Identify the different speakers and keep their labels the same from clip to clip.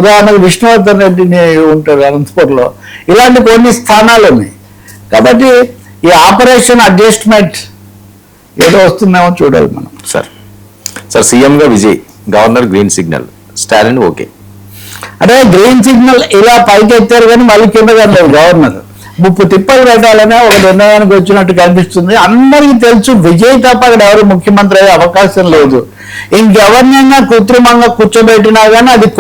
Speaker 1: ఉదాహరణకు విష్ణువర్ధన్ రెడ్డిని ఉంటారు అనంతపూర్లో. ఇలాంటి కొన్ని స్థానాలు ఉన్నాయి. కాబట్టి ఈ ఆపరేషన్ అడ్జస్ట్మెంట్ ఏదో వస్తుందేమో చూడాలి మనం.
Speaker 2: సార్ సీఎంగా Vijay, governor green signal, Stalin okay.
Speaker 1: అంటే గ్రీన్ సిగ్నల్ ఇలా పైకి ఎత్తారు కానీ మళ్ళీ కింద లేదు. గవర్నర్ 30 తిప్పలు పెట్టాలనే ఒక నిర్ణయానికి వచ్చినట్టు కనిపిస్తుంది. అందరికీ తెలుసు విజయ్ తప్ప అక్కడ ఎవరు ముఖ్యమంత్రి అయ్యే అవకాశం లేదు. ఇంకెవరినైనా కృత్రిమంగా కూర్చోబెట్టినా కానీ అది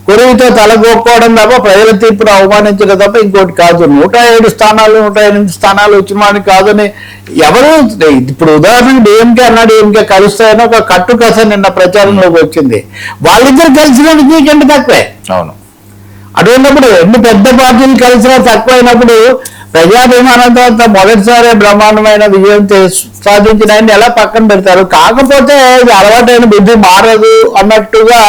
Speaker 1: కొరివితో తలగొక్కోవడం తప్ప ప్రజల తీర్పును అవమానించడం తప్ప ఇంకోటి కాదు. 107 స్థానాలు 108 స్థానాలు వచ్చిన వాడిని కాదని ఎవరు. ఇప్పుడు ఉదాహరణకు డిఎంకే అన్నా డిఎంకే కలుస్తాయని ఒక కట్టు కథ నిన్న ప్రచారంలోకి వచ్చింది. వాళ్ళిద్దరు కలిసినప్పుడు నీకంటే తక్కువే.
Speaker 2: అవును.
Speaker 1: అటువంటిప్పుడు ఎన్ని పెద్ద పార్టీలు కలిసినా తక్కువైనప్పుడు ప్రజాభిమానంతో మొదటిసారి బ్రహ్మాండమైన విజయం సాధించిన ఆయన ఎలా పక్కన పెడతారు? కాకపోతే ఇది అలవాటైన బుద్ధి మారదు అన్నట్టుగా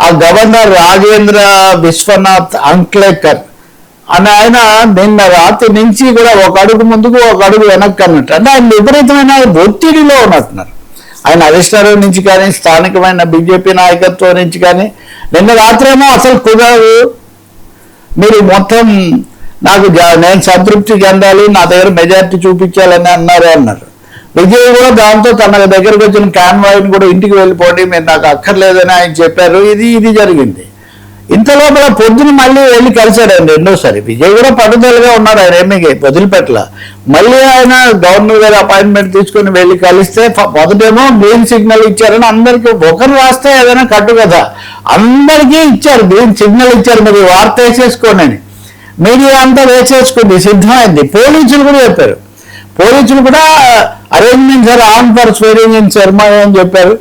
Speaker 1: ఆ గవర్నర్ రాజేంద్ర విశ్వనాథ్ అంక్లేకర్ అని ఆయన నిన్న రాత్రి నుంచి కూడా ఒక అడుగు ముందుకు ఒక అడుగు వెనక్కి అన్నట్టు. అంటే ఆయన విపరీతమైన ఒత్తిడిలో ఉన్నట్టున్నారు. ఆయన అధిష్టానం నుంచి కానీ స్థానికమైన బీజేపీ నాయకత్వం నుంచి కానీ నిన్న రాత్రేమో అసలు కుదరదు, మీరు మొత్తం నేను సంతృప్తి చెందాలి, నా దగ్గర మెజార్టీ చూపించాలని అన్నారు. విజయ్ కూడా దాంతో తన దగ్గరకు వచ్చిన కాన్వాయ్ని కూడా ఇంటికి వెళ్ళిపోండి, మీరు నాకు అక్కర్లేదని ఆయన చెప్పారు. ఇది జరిగింది. ఇంతలోపల పొద్దున మళ్ళీ వెళ్ళి కలిశాడండి రెండోసారి. విజయ్ కూడా పట్టుదలగా ఉన్నారు, ఆయన ఏమీ వదిలిపెట్టల. మళ్ళీ ఆయన గవర్నర్ గారి అపాయింట్మెంట్ తీసుకుని వెళ్ళి కలిస్తే మొదటేమో గ్రీన్ సిగ్నల్ ఇచ్చారని అందరికీ, ఒకరు రాస్తే ఏదైనా కట్టు కదా, అందరికీ ఇచ్చారు గ్రీన్ సిగ్నల్ ఇచ్చారు. మరి వార్త వేసేసుకోండి, మీడియా అంతా వేసేసుకుంది, సిద్ధమైంది. పోలీసులు కూడా చెప్పారు. పోలీసులు కూడా arrangements are on for swearing in ceremony అని చెప్పారు.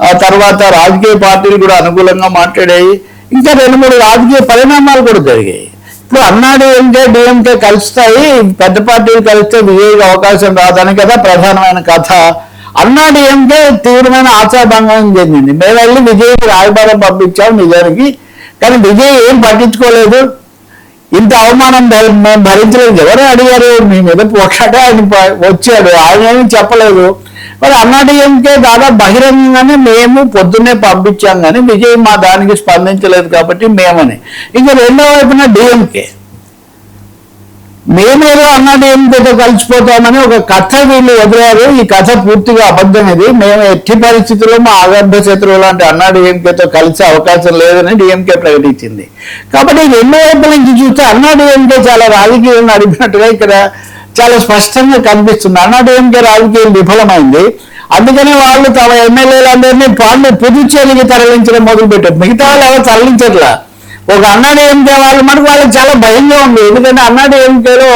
Speaker 1: ఆ తర్వాత రాజకీయ పార్టీలు కూడా అనుకూలంగా మాట్లాడాయి. ఇంకా 2-3 రాజకీయ పరిణామాలు కూడా జరిగాయి. ఇప్పుడు అన్నాడీఎంకే డిఎంకే కలుస్తాయి, పెద్ద పార్టీలు కలిస్తే విజయ్కి అవకాశం రాదని కదా ప్రధానమైన కథ. అన్నాడీఎంకే తీవ్రమైన ఆశాభంగం చెందింది. మేము వెళ్ళి విజయ్కి రాయబారం పంపించాం నిజానికి, కానీ విజయ్ ఏం పట్టించుకోలేదు. ఇంత అవమానం మేము భరించలేదు. ఎవరో అడిగారు మీ మీద పోట్లాట, ఆయన వచ్చాడు, ఆయన ఏమీ చెప్పలేదు. మరి అన్నాడీఎంకే దాదాపు బహిరంగంగానే మేము పొద్దున్నే పంపించాం కానీ విజయ్ మా దానికి స్పందించలేదు కాబట్టి మేమని. ఇంకా రెండో వైపున డిఎంకే మేమేదో అన్నాడీఎంకేతో కలిసిపోతామని ఒక కథ వీళ్ళు వదిలారు. ఈ కథ పూర్తిగా అబద్ధం. ఇది మేము ఎట్టి పరిస్థితుల్లో మా ఆగర్భ శత్రువు లాంటి అన్నాడీఎంకేతో కలిసే అవకాశం లేదని డిఎంకే ప్రకటించింది. కాబట్టి రెండో వైపుల నుంచి చూస్తే అన్నాడీఎంకే చాలా రాజకీయాలను నడిపినట్టుగా ఇక్కడ చాలా స్పష్టంగా కనిపిస్తుంది. అన్నాడీఎంకే రాజకీయం విఫలమైంది. అందుకని వాళ్ళు తమ ఎమ్మెల్యేలందరినీ పుదుచ్చేరికి తరలించడం మొదలుపెట్టారు. మిగతా వాళ్ళు ఎవరు తరలించట్లా. ఒక అన్నాడీఎంకే వాళ్ళు మనకు వాళ్ళకి చాలా భయంగా ఉంది. ఎందుకంటే అన్నాడీఎంకేలో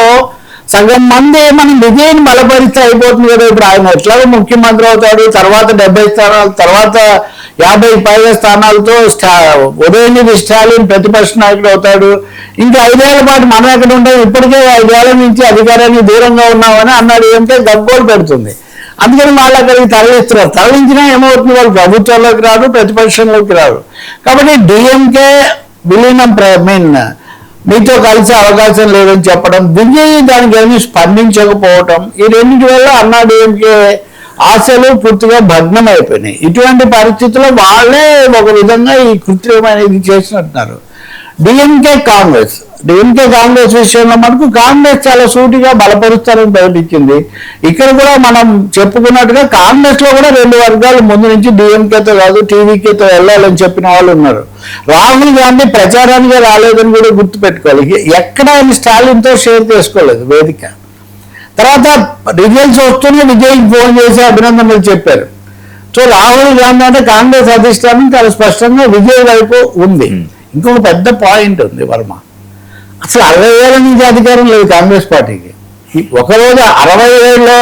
Speaker 1: సగం మంది మనం విజయ్ని బలపరిస్తే అయిపోతుంది కదా. ఇప్పుడు ఆయన ఎట్లాగో ముఖ్యమంత్రి అవుతాడు, తర్వాత 70 స్థానాలు, తర్వాత 50 పైగా స్థానాలతో ఉదయనిధి స్టాలిన్ ప్రతిపక్ష నాయకుడు అవుతాడు. ఇంకా 5 ఏళ్ల పాటు మనం ఎక్కడ ఉంటాం, ఇప్పటికే 5 ఏళ్ల నుంచి అధికారానికి దూరంగా ఉన్నామని అన్నాడీఎంకే గగ్గోలు పెడుతుంది. అందుకని వాళ్ళు అక్కడికి తరలిస్తున్నారు. తరలించినా ఏమవుతుంది, వాళ్ళు ప్రభుత్వంలోకి రాదు, ప్రతిపక్షంలోకి రాదు. కాబట్టి డిఎంకే విలీనం మీతో కలిసే అవకాశం లేదని చెప్పడం, విజయ్ దానికి ఏమీ స్పందించకపోవటం, ఈ రెండింటి వల్ల అన్నాడీఎంకే ఆశలు పూర్తిగా భగ్నం అయిపోయినాయి. ఇటువంటి పరిస్థితుల్లో వాళ్ళే ఒక విధంగా ఈ కృత్రిమైన ఇది చేసినట్టున్నారు. డిఎంకే కాంగ్రెస్ విషయంలో మనకు కాంగ్రెస్ చాలా సూటిగా బలపరుస్తారని ప్రకటించింది. ఇక్కడ కూడా మనం చెప్పుకున్నట్టుగా కాంగ్రెస్ లో కూడా 2 వర్గాలు ముందు నుంచి డిఎంకేతో కాదు టీవీకేతో వెళ్ళాలని చెప్పిన వాళ్ళు ఉన్నారు. రాహుల్ గాంధీ ప్రచారానికి రాలేదని కూడా గుర్తుపెట్టుకోవాలి. ఎక్కడ ఆయన స్టాలిన్తో షేర్ చేసుకోలేదు వేదిక. తర్వాత రిజల్ట్స్ వస్తూనే విజయ్కి ఫోన్ చేసి అభినందనలు చెప్పారు. సో రాహుల్ గాంధీ అంటే కాంగ్రెస్ అధిష్టానం చాలా స్పష్టంగా విజయ్ వైపు ఉంది. ఇంకొక పెద్ద పాయింట్ ఉంది వర్మ, అసలు 60 ఏళ్ల నుంచి అధికారం లేదు కాంగ్రెస్ పార్టీకి. ఒకరోజు 60 ఏళ్ళలో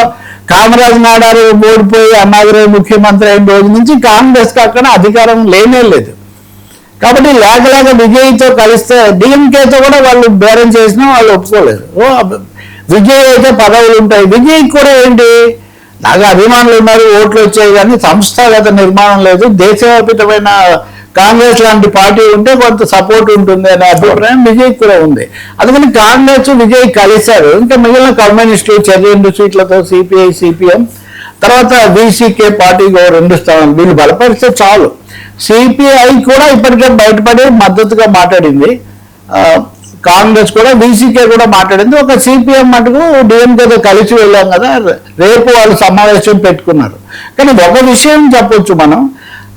Speaker 1: కామరాజ్ నాడారు ఓడిపోయి అన్నాదురై ముఖ్యమంత్రి అయిన రోజు నుంచి కాంగ్రెస్కి అక్కడ అధికారం లేనే లేదు. కాబట్టి లేక విజయ్తో కలిస్తే డిఎంకేతో కూడా వాళ్ళు బేరం చేసినా వాళ్ళు ఒప్పుకోలేదు. విజయ్ అయితే పదవులు ఉంటాయి, విజయ్కి కూడా ఏంటి, నాకు అభిమానులు ఉన్నారు, ఓట్లు వచ్చాయి, కానీ సంస్థాగత నిర్మాణం లేదు. దేశవ్యాపితమైన కాంగ్రెస్ లాంటి పార్టీ ఉంటే కొంత సపోర్ట్ ఉంటుంది అనే అభిప్రాయం విజయ్ కూడా ఉంది. అందుకని కాంగ్రెస్ విజయ్ కలిశారు. ఇంకా మిగిలిన కమ్యూనిస్టులు 2 సీట్లతో సిపిఐ సిపిఎం తర్వాత బీసీకే పార్టీకి 2 స్థానాలు వీళ్ళు బలపరిస్తే చాలు. సిపిఐ కూడా ఇప్పటికే బయటపడి మద్దతుగా మాట్లాడింది. కాంగ్రెస్ కూడా, బీసీకే కూడా మాట్లాడింది. ఒక సిపిఎం మటుకు డిఎంకేతో కలిసి వెళ్ళాం కదా, రేపు వాళ్ళు సమావేశం పెట్టుకున్నారు. కానీ ఒక విషయం చెప్పొచ్చు మనం,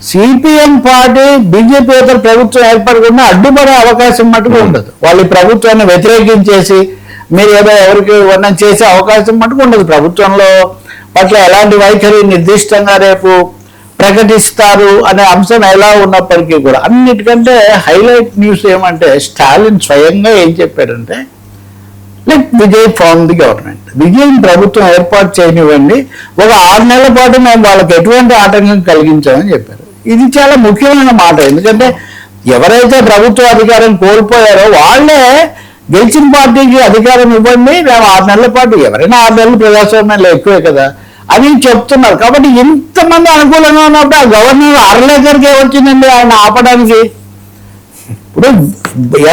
Speaker 1: సిపిఎం పార్టీ బీజేపీతో ప్రభుత్వం ఏర్పడకుండా అడ్డుపడే అవకాశం మటుకు ఉండదు. వాళ్ళు ఈ ప్రభుత్వాన్ని వ్యతిరేకించేసి మీరు ఏదో ఎవరికి వర్ణం చేసే అవకాశం మటుకు ఉండదు. ప్రభుత్వంలో పట్ల ఎలాంటి వైఖరి నిర్దిష్టంగా రేపు ప్రకటిస్తారు అనే అంశం ఎలా ఉన్నప్పటికీ కూడా, అన్నిటికంటే హైలైట్ న్యూస్ ఏమంటే స్టాలిన్ స్వయంగా ఏం చెప్పాడంటే, let Vijay form the government, Vijay ప్రభుత్వం ఏర్పాటు చేయనివ్వండి, ఒక 6 నెలల పాటు మేము వాళ్ళకి ఎటువంటి ఆటంకం కలిగించామని చెప్పారు. ఇది చాలా ముఖ్యమైన మాట. ఎందుకంటే ఎవరైతే ప్రభుత్వ అధికారం కోల్పోయారో వాళ్ళే గెలిచిన పార్టీకి అధికారం ఇవ్వండి, మేము 6 నెలల పాటు, ఎవరైనా 6 నెలలు ప్రజాస్వామ్యంలో ఎక్కువే కదా అని చెప్తున్నారు. కాబట్టి ఇంతమంది అనుకూలంగా ఉన్నప్పుడు ఆ గవర్నర్ అరలేకర్కే వచ్చిందండి ఆయన ఆపడానికి. ఇప్పుడు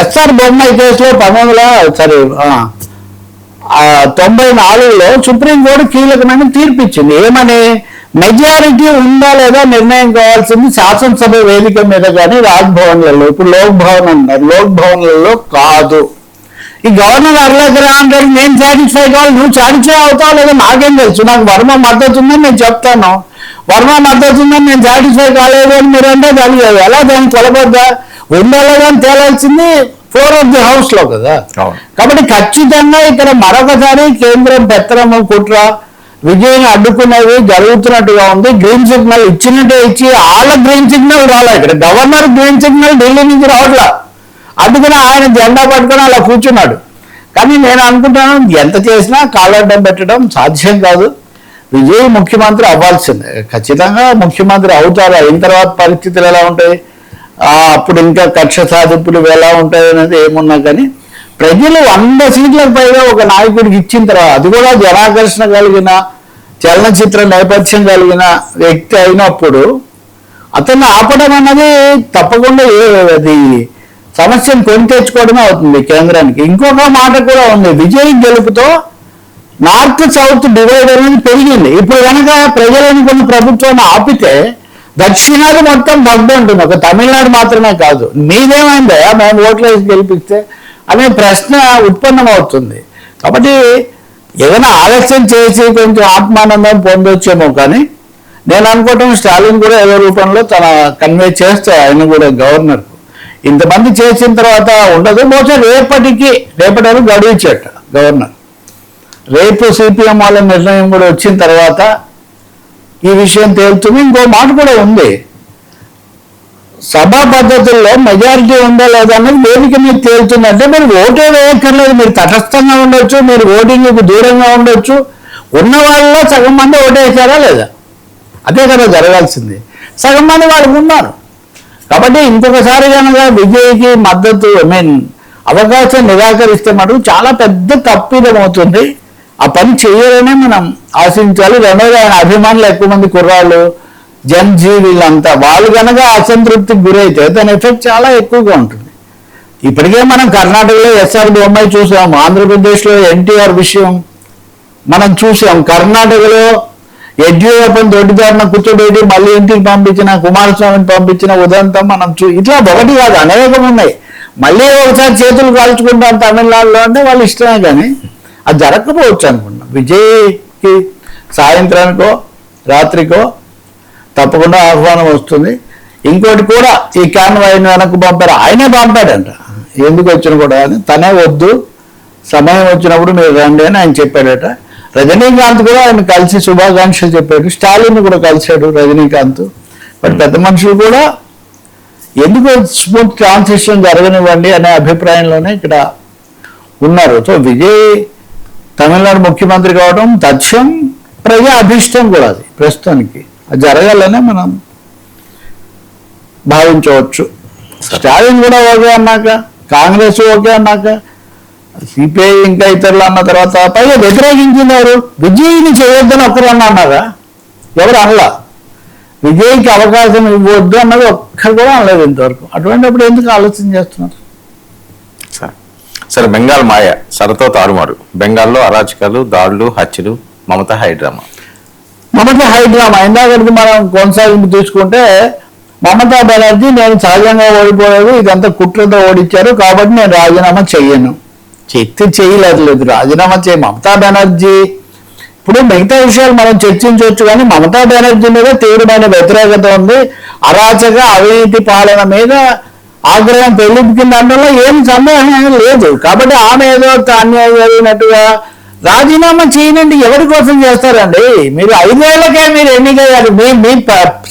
Speaker 1: ఎస్ఆర్ బొమ్మాయి కేసులో 1994లో సుప్రీంకోర్టు కీలకమైన తీర్పు ఇచ్చింది. ఏమని, మెజారిటీ ఉందా లేదా నిర్ణయం కావాల్సింది శాసనసభ వేదిక మీద కానీ రాజ్భవన్లలో, ఇప్పుడు లోక్ భవన్ అంటారు, లోక్ భవన్లలో కాదు. ఈ గవర్నర్ అరలేకరా అంటారు నేను సాటిస్ఫై కావాలి, నువ్వు సాటిస్ఫై అవుతావు లేదా నాకేం తెలుసు, నాకు వర్మ మద్దతు ఉందని నేను చెప్తాను, వర్మ మద్దతు ఉందని నేను సాటిస్ఫై కాలేదు అని మీరు అంటే దాన్ని ఎలా దాన్ని కొలబద్దా ఉందా లేదా అని తేలాల్సింది ఫ్లోర్ ఆఫ్ ది హౌస్ లో కదా. కాబట్టి ఖచ్చితంగా ఇక్కడ మరొకసారి కేంద్రం పెత్తనము కుట్ర విజయ్ని అడ్డుకునేవి జరుగుతున్నట్టుగా ఉంది. గ్రీన్ సిగ్నల్ ఇచ్చినట్టే ఇచ్చి వాళ్ళ గ్రీన్ సిగ్నల్ రాలే, ఇక్కడ గవర్నర్ గ్రీన్ సిగ్నల్ ఢిల్లీ నుంచి రావట్లా, అందుకని ఆయన జెండా పట్టుకొని అలా కూర్చున్నాడు. కానీ నేను అనుకుంటాను ఎంత చేసినా కాలడ్డం పెట్టడం సాధ్యం కాదు. విజయ్ ముఖ్యమంత్రి అవ్వాల్సిందే, ఖచ్చితంగా ముఖ్యమంత్రి అవుతారు. అయిన తర్వాత పరిస్థితులు ఎలా ఉంటాయి, అప్పుడు ఇంకా కక్ష సాధింపులు ఎలా ఉంటాయి అనేది ఏమున్నా కానీ ప్రజలు 100 సీట్లకు పైగా ఒక నాయకుడికి ఇచ్చిన తర్వాత, అది కూడా జనాకర్షణ కలిగిన చలనచిత్ర నేపథ్యం కలిగిన వ్యక్తి అయినప్పుడు అతన్ని ఆపడం అన్నది తప్పకుండా అది సమస్యను కొని తెచ్చుకోవడమే అవుతుంది కేంద్రానికి. ఇంకొక మాట కూడా ఉంది, విజయ్ గెలుపుతో నార్త్ సౌత్ డివైడ్ అనేది పెరిగింది. ఇప్పుడు కనుక ప్రజలను కొన్ని ప్రభుత్వాన్ని ఆపితే దక్షిణాది మొత్తం దగ్ధ ఉంటుంది, ఒక తమిళనాడు మాత్రమే కాదు. మీదేమైందా మేము ఓట్లు వేసి గెలిపిస్తే అనే ప్రశ్న ఉత్పన్నమవుతుంది. కాబట్టి ఏదైనా ఆలస్యం చేసి కొంచెం ఆత్మానందం పొందొచ్చేమో, కానీ నేను అనుకోవటం స్టాలిన్ కూడా ఏదో రూపంలో తన కన్వే చేస్తే ఆయన కూడా గవర్నర్కు ఇంతమంది చేసిన తర్వాత ఉండదు. బహుశా రేపటి వరకు గడువు ఇచ్చేట గవర్నర్. రేపు సిపిఎం వాళ్ళ నిర్ణయం కూడా వచ్చిన తర్వాత ఈ విషయం తేలుతుంది. ఇంకో మాట కూడా ఉంది, సభా పద్ధతుల్లో మెజారిటీ ఉందా లేదా అనేది వేదిక మీద తేలుతుందంటే మీరు ఓటే వేయక్కర్లేదు, మీరు తటస్థంగా ఉండొచ్చు, మీరు ఓటింగ్కు దూరంగా ఉండొచ్చు, ఉన్న వాళ్ళలో సగం మంది ఓటేసారా లేదా, అదే కదా జరగాల్సింది. సగం మంది వాళ్ళకు ఉన్నారు. కాబట్టి ఇంకొకసారి కనుక విజయ్కి మద్దతు అవకాశం నిరాకరిస్తే మటుకు చాలా పెద్ద తప్పిదం అవుతుంది. ఆ పని చేయాలనే మనం ఆశించాలి. రెండోది ఆయన అభిమానులు ఎక్కువ మంది కుర్రాళ్ళు, జన్జీ వీళ్ళంతా, వాళ్ళు కనుక అసంతృప్తికి గురైతే దాని ఎఫెక్ట్ చాలా ఎక్కువగా ఉంటుంది. ఇప్పటికే మనం కర్ణాటకలో ఎస్ఆర్ బొమ్మాయి చూసాం, ఆంధ్రప్రదేశ్లో ఎన్టీఆర్ విషయం మనం చూసాం, కర్ణాటకలో యడ్యూరప్పని దొడ్డిదారిన కూర్చోబెట్టి మళ్ళీ ఇంటికి పంపించిన, కుమారస్వామిని పంపించిన ఉదంతం మనం ఇట్లా ఒకటి కాదు అనేకం ఉన్నాయి. మళ్ళీ ఒకసారి చేతులు కాల్చుకుంటాం తమిళనాడులో అంటే వాళ్ళ ఇష్టమే, కానీ అది జరగకపోవచ్చు అనుకున్నాం. విజయ్కి సాయంత్రానికో రాత్రికో తప్పకుండా ఆహ్వానం వస్తుంది. ఇంకోటి కూడా ఈ కాన్వాయ్ని వెనక్కు పంపారు, ఆయనే పంపాడంట, ఎందుకు వచ్చిన కూడా అని, తనే వద్దు సమయం వచ్చినప్పుడు మీరు రండి అని ఆయన చెప్పాడట. రజనీకాంత్ కూడా ఆయన కలిసి శుభాకాంక్షలు చెప్పాడు, స్టాలిన్ కూడా కలిశాడు రజనీకాంత్. బట్ పెద్ద మనుషులు కూడా ఎందుకు స్మూత్ ట్రాన్సిషన్ జరగనివ్వండి అనే అభిప్రాయంలోనే ఇక్కడ ఉన్నారు. సో విజయ్ తమిళనాడు ముఖ్యమంత్రి కావడం తథ్యం, ప్రజా అభిష్టం కూడా అది ప్రస్తుతానికి అది జరగాలనే మనం భావించవచ్చు. స్టాలిన్ కూడా ఓకే అన్నాక, కాంగ్రెస్ ఓకే అన్నాక, సిపిఐ ఇంకా ఇతరులు అన్న తర్వాత పైగా వ్యతిరేకించింది ఎవరు? విజయ్ని చేయొద్దని ఒక్కరు అన్నారా? ఎవరు అనలా. విజయ్కి అవకాశం ఇవ్వద్దు అన్నది ఒక్కరు కూడా అనలేదు ఇంతవరకు. అటువంటిప్పుడు ఎందుకు ఆలోచన చేస్తున్నారు?
Speaker 2: సరే, బెంగాల్ మాయ సరతో తారుమారు, బెంగాల్లో అరాచకాలు, దాడులు, హత్యలు, మమతా హైడ్రామా.
Speaker 1: ఇందాకటికి మనం కొనసాగింపు తీసుకుంటే మమతా బెనర్జీ నేను సహజంగా ఓడిపోలేదు, ఇదంతా కుట్రతో ఓడించారు కాబట్టి నేను రాజీనామా చెయ్యను. చేయలేదు రాజీనామా మమతా బెనర్జీ. ఇప్పుడు మిగతా విషయాలు మనం చర్చించవచ్చు, కానీ మమతా బెనర్జీ మీద తీవ్రమైన వ్యతిరేకత ఉంది. అరాచక అవినీతి పాలన మీద ఆగ్రహం పెళ్లికింది అనడంలో ఏం సందేహం లేదు. కాబట్టి ఆమె ఏదో అన్యాయం జరిగినట్టుగా రాజీనామా చేయనండి. ఎవరి కోసం చేస్తారండి? మీరు 5 ఏళ్లకే మీరు ఎన్నికయ్యారు. మీ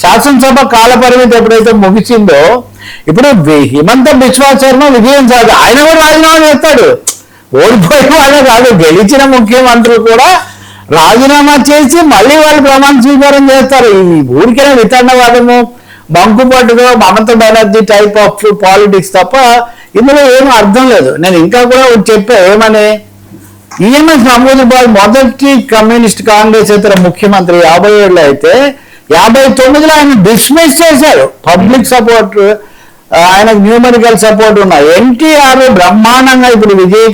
Speaker 1: శాసనసభ కాల పరిమితి ఎప్పుడైతే ముగిసిందో, ఇప్పుడు హిమంత బిశ్వా శర్మ విజయం సాధి ఆయన కూడా రాజీనామా చేస్తాడు. ఓడిపోయిన వాళ్ళే కాదు, గెలిచిన ముఖ్యమంత్రులు కూడా రాజీనామా చేసి మళ్ళీ వాళ్ళు ప్రమాణ స్వీకారం చేస్తారు. ఈ ఊరికైనా వితండవాదము బంకుపట్టుగా Mamata Banerjee type of politics తప్ప ఇందులో ఏమీ అర్థం లేదు. నేను ఇంకా కూడా చెప్పా ఏమని, ఈఎంఎస్ నమోదుబాద్ మొదటి కమ్యూనిస్ట్ కాంగ్రెస్ ఇతర ముఖ్యమంత్రి 57 అయితే 59లో ఆయన డిస్మిస్ చేశారు. పబ్లిక్ సపోర్ట్, ఆయనకు న్యూమరికల్ సపోర్ట్ ఉన్న ఎన్టీఆర్ బ్రహ్మాండంగా ఇప్పుడు విజయ్